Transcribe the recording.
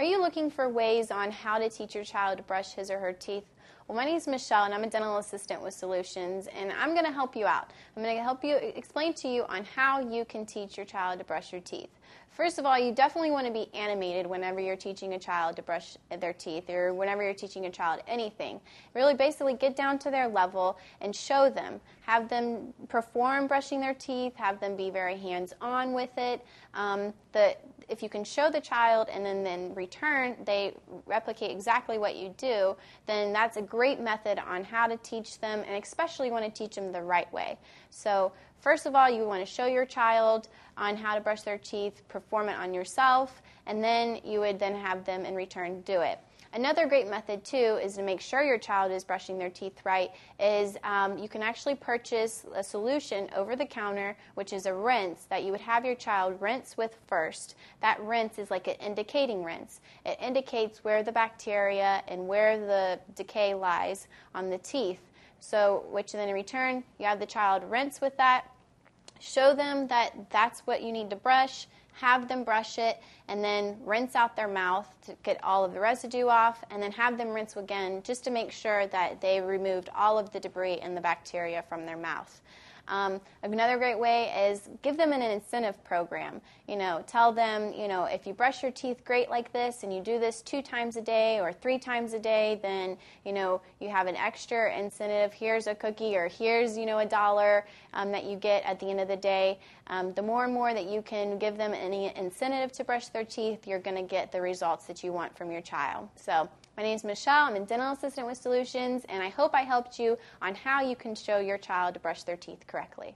Are you looking for ways on how to teach your child to brush his or her teeth? Well, my name is Michelle, and I'm a dental assistant with Solutions, and I'm going to help you out. I'm going to help you explain to you on how you can teach your child to brush your teeth. First of all, you definitely want to be animated whenever you're teaching a child to brush their teeth or whenever you're teaching a child anything. Really basically get down to their level and show them. Have them perform brushing their teeth, have them be very hands-on with it. If you can show the child and then return, they replicate exactly what you do, then that's a great method on how to teach them, and especially you want to teach them the right way. So first of all, you want to show your child on how to brush their teeth, perform it on yourself, and then you would then have them in return do it. Another great method, too, is to make sure your child is brushing their teeth right, is you can actually purchase a solution over the counter, which is a rinse that you would have your child rinse with first. That rinse is like an indicating rinse. It indicates where the bacteria and where the decay lies on the teeth. So, which then in return, you have the child rinse with that, show them that that's what you need to brush, have them brush it, and then rinse out their mouth to get all of the residue off, and then have them rinse again just to make sure that they removed all of the debris and the bacteria from their mouth. Another great way is give them an incentive program. Tell them, if you brush your teeth great like this and you do this 2 times a day or 3 times a day, then, you have an extra incentive. Here's a cookie, or here's, $1 that you get at the end of the day. The more and more that you can give them any incentive to brush their teeth, you're going to get the results that you want from your child. So, my name is Michelle. I'm a dental assistant with Solutions, and I hope I helped you on how you can show your child to brush their teeth correctly.